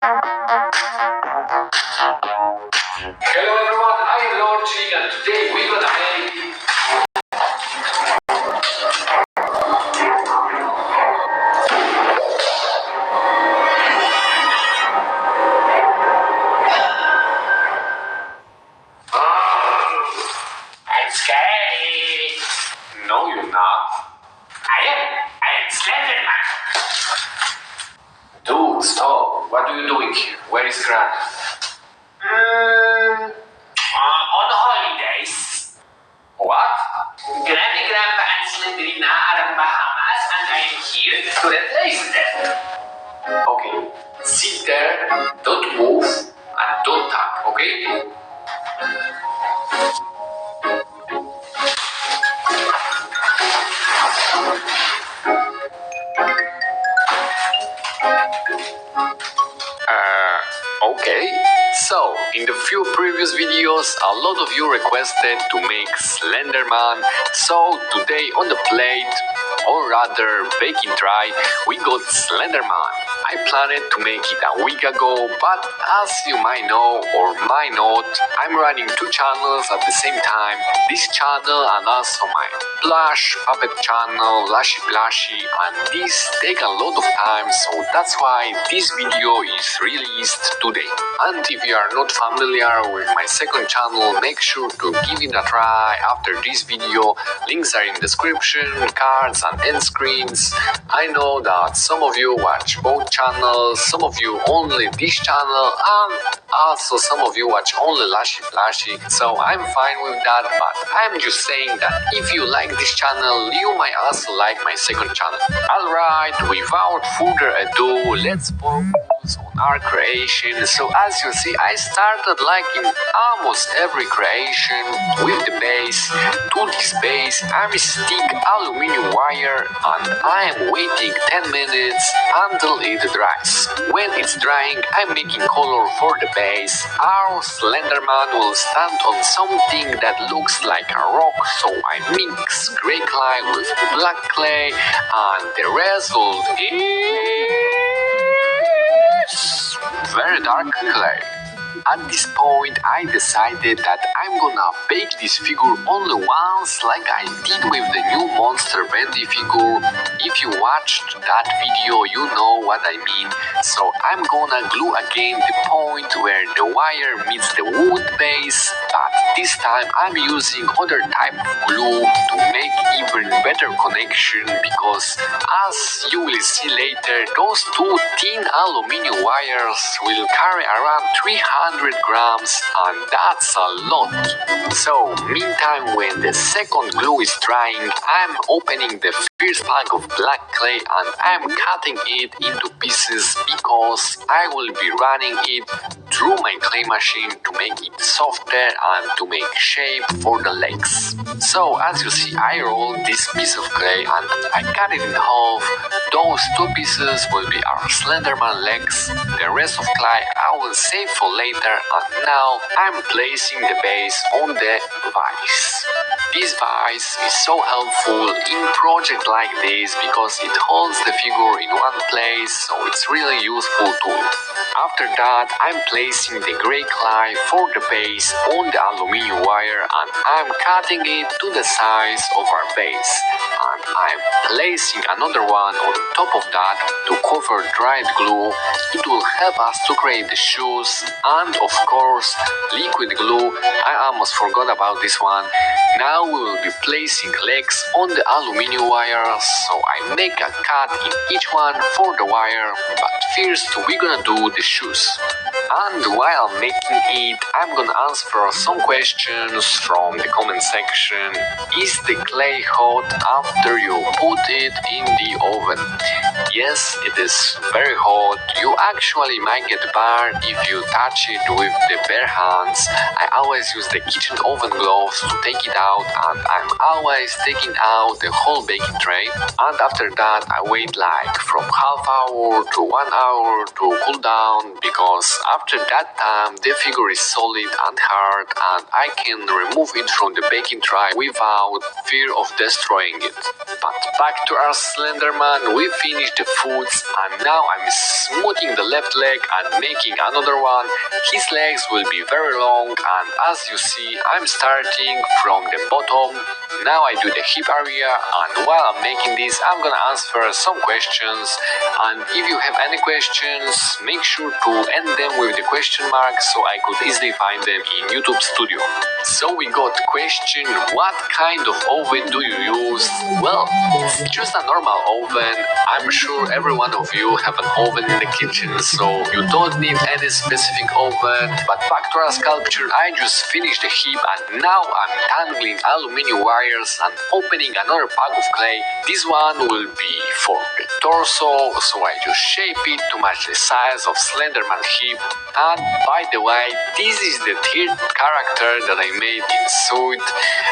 Hello everyone, I am Lord Chick and today we're gonna make I'm scary. No, you're not. I am Slenderman. Dude, stop. What are you doing here? Where is Grant? On holidays. What? Granny, Grandpa and Slenderina are in Bahamas and I am here to replace them. Okay, sit there, don't move and don't talk, okay? Okay, so in the few previous videos a lot of you requested to make Slenderman, so today on the plate, or rather baking tray, we got Slenderman. I planned to make it a week ago, but as you might know or might not, I'm running two channels at the same time, this channel and also my plush puppet channel, Lashy Plashy, and these take a lot of time, so that's why this video is released today. And if you are not familiar with my second channel, make sure to give it a try after this video. Links are in description, cards and end screens. I know that some of you watch both channels, some of you only this channel, and also some of you watch only Lashy Plashy, so I'm fine with that, but I'm just saying that if you like this channel, you might also like my second channel. Alright, without further ado, let's focus on our creation. So as you see, I started like in almost every creation with the base. To this base, I'm stick aluminum wire and I am waiting 10 minutes until it dries. When it's drying, I'm making color for the base. Our Slenderman will stand on something that looks like a rock, so I mix grey clay with black clay and the result is very dark clay. At this point, I decided that I'm gonna bake this figure only once, like I did with the new Monster Bendy figure. If you watched that video, you know what I mean. So I'm gonna glue again the point where the wire meets the wood base, but this time I'm using other type of glue to make even better connection, because as you will see later, those two thin aluminum wires will carry around 300 grams, and that's a lot. So meantime, when the second glue is drying, I'm opening the first bag of black clay and I'm cutting it into pieces, because I will be running it through my clay machine to make it softer and to make shape for the legs. So as you see, I roll this piece of clay and I cut it in half. Those two pieces will be our Slenderman legs. The rest of clay I will save for later, and now I'm placing the base on the vise. This vise is so helpful in projects like this because it holds the figure in one place, so it's really useful tool. After that, I'm placing the grey clay for the base on the aluminum wire and I'm cutting it to the size of our base. And I'm placing another one on top of that to cover dried glue. It will help us to create the shoes, and of course liquid glue. I almost forgot about this one. Now we will be placing legs on the aluminum wire, so I make a cut in each one for the wire, but first we're gonna do the shoes. And while making it, I'm gonna answer some questions from the comment section. Is the clay hot after you put it in the oven? Yes, it is very hot. You actually might get burned if you touch it with the bare hands. I always use the kitchen oven gloves to take it out, and I'm always taking out the whole baking tray. And after that I wait like from half hour to 1 hour to cool down, because after that time the figure is solid and hard and I can remove it from the baking tray without fear of destroying it. But back to our Slenderman, we finished the foods and now I'm smoothing the left leg and making another one. His legs will be very long and as you see I'm starting from the bottom. Now I do the hip area and while I'm making this I'm gonna answer some questions, and if you have any questions make sure to end them with the question mark so I could easily find them in YouTube Studio. So we got question, what kind of oven do you use? Well, just a normal oven. I'm sure every one of you have an oven in the kitchen, so you don't need any specific oven. But back to our sculpture, I just finished the hip and now I'm tangling aluminium wires and opening another pack of clay. This one will be for the torso, so I just shape it to match the size of Slenderman hip. And by the way, this is the third character that I made in suit.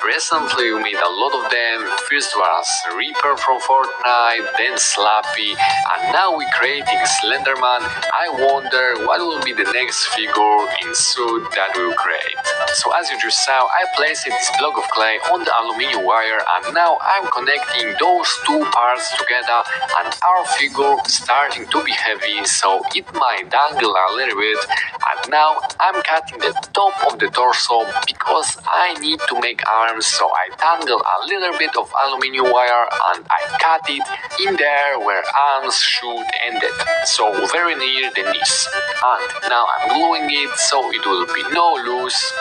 Recently we made a lot of them. First was Reaper from Fortnite, then Slappy, and now we're creating Slenderman. I wonder what will be the next figure in suit that we'll create. So as you just saw, I placed this block of clay on the aluminium wire and now I'm connecting those two parts together and our figure starting to be heavy, so it might dangle a little bit. And now I'm cutting the top of the torso because I need to make arms, so I tangle a little bit of aluminium wire and I cut it in there where arms should end it, so very near the knees. And now I'm gluing it so it will be no loose.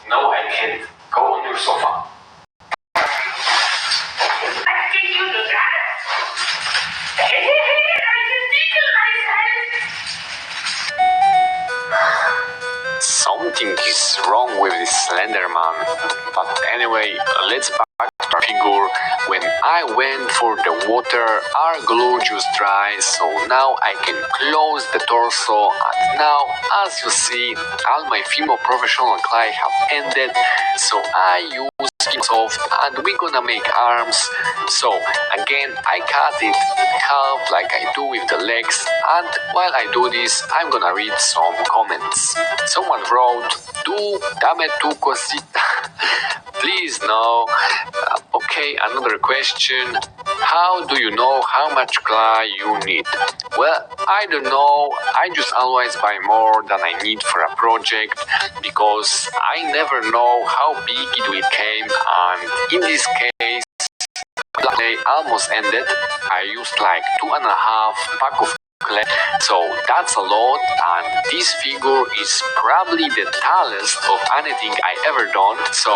No, I can't. Go on your sofa. Can you do that? Something is wrong with this Slenderman. But anyway, let's back to our figure. When I went for the water, our glue just dry, so now I can close the torso. And now, as you see, all my female professional clay have ended, so I use soft and we're gonna make arms. So again I cut it in half like I do with the legs, and while I do this I'm gonna read some comments. Someone wrote, "Tu dame tu cosita." Please no. Okay, another question. How do you know how much clay you need? Well, I don't know. I just always buy more than I need for a project because I never know how big it will came, and in this case clay almost ended. I used like 2.5 pack of clay, so that's a lot, and this figure is probably the tallest of anything I ever done, so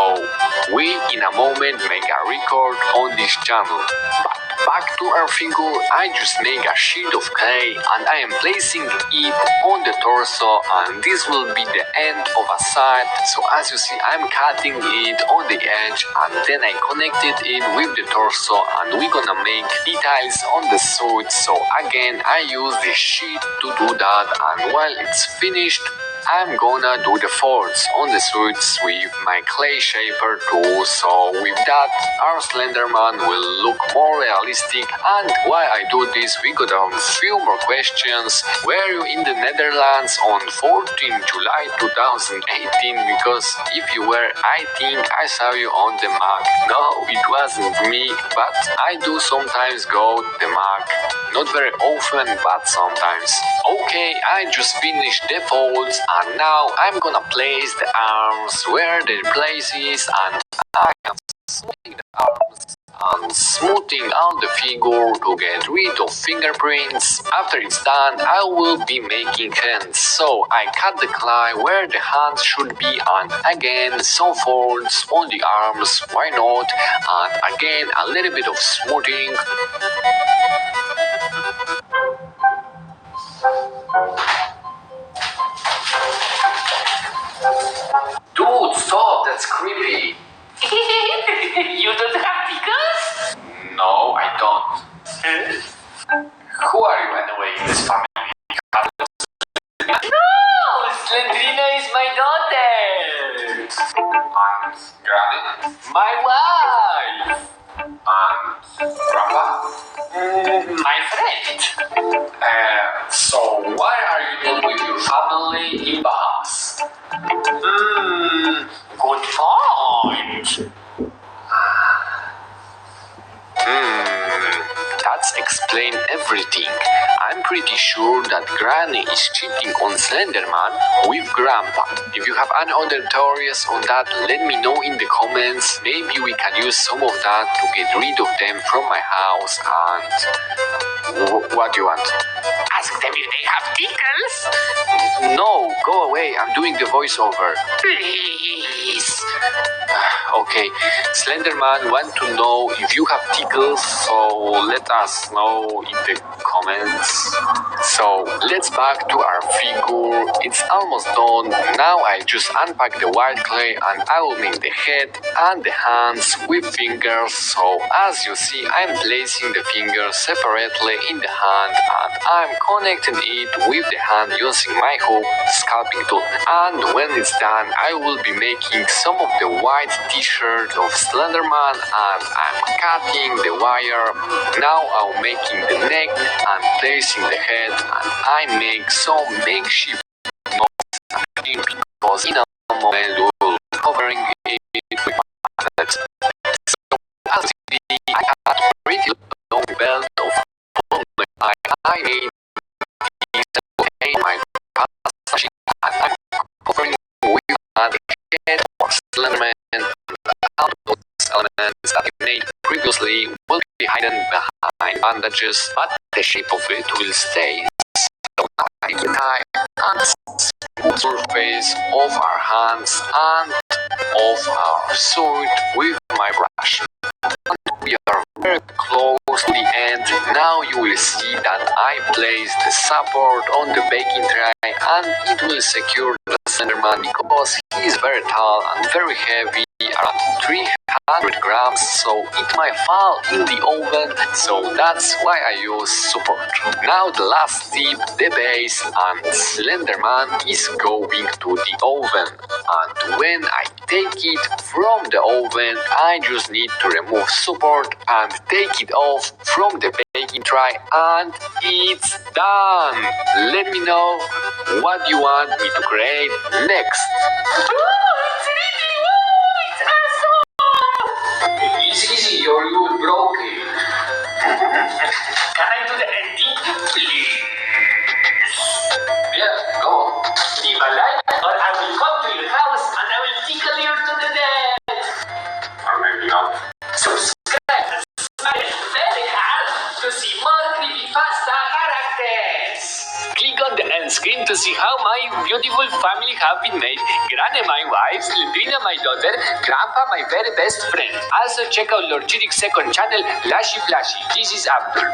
we in a moment make a record on this channel. But back to our figure, I just make a sheet of clay and I am placing it on the torso, and this will be the end of a side. So as you see, I'm cutting it on the edge and then I connected it with the torso, and we're gonna make details on the suit. So again I use the sheet to do that, and while it's finished I'm gonna do the folds on the suits with my clay shaper tool. So with that our Slenderman will look more realistic. And while I do this, we got a few more questions. Were you in the Netherlands on 14 July 2018? Because if you were, I think I saw you on the map. No, it wasn't me, but I do sometimes go to the Mac. Not very often, but sometimes. Okay, I just finished the folds and now I'm gonna place the arms where their places, and I am smoothing the arms and smoothing out the figure to get rid of fingerprints. After it's done, I will be making hands. So I cut the clay where the hands should be, and again some folds on the arms, why not? And again a little bit of smoothing. Dude, stop, that's creepy. You don't have pickles? No, I don't. Who are you anyway in this family? No! Slendrina is my daughter! And Granny? My wife! And Grandpa? My friend! So why are you not with your family in Bahamas? Good point! That's explain everything. I'm pretty sure that Granny is cheating on Slenderman with Grandpa. If you have any other theories on that, let me know in the comments. Maybe we can use some of that to get rid of them from my house. And what do you want? Ask them if they have pickles! No, go away. I'm doing the voiceover. Please! Okay, Slenderman want to know if you have tickles, so let us know in the comments. So let's back to our figure. It's almost done. Now I just unpack the white clay and I will make the head and the hands with fingers. So as you see, I'm placing the fingers separately in the hand and I'm connecting it with the hand using my hook sculpting tool. And when it's done, I will be making some of the white t-shirt of Slenderman and I'm cutting the wire. Now I'm making the neck and placing the head, and I make some makeshift knots because in a moment we'll be covering it with magnets. So as you see, I got a pretty long belt of polymer. I made this my passage and I'm covering with the head of Slenderman. All those elements that I made previously will be hidden behind bandages, but the shape of it will stay. So I tie and smooth surface of our hands and of our suit with my brush. And we are very close to the end. Now you will see that I placed the support on the baking tray and it will secure the Slenderman because he is very tall and very heavy, around 300 grams, so it might fall in the oven, so that's why I use support. Now the last tip, the base, and Slenderman is going to the oven, and when I take it from the oven, I just need to remove support and take it off from the baking tray, and it's done. Let me know what you want me to create next. Easy, or you will broke it. Can I do the ending, please? Yeah, go on. Live a life, or I will come to your house and I will tickle you to the death. Or maybe not. Subscribe and smash the bell icon to see more creepypasta characters. Click on the end screen to see how my beautiful family have been made. Granny, my wife, Slendrina, my daughter, Grandpa, my very best friend. Also check out Lord Chiric's second channel, Lashy Flashy. This is Abdul.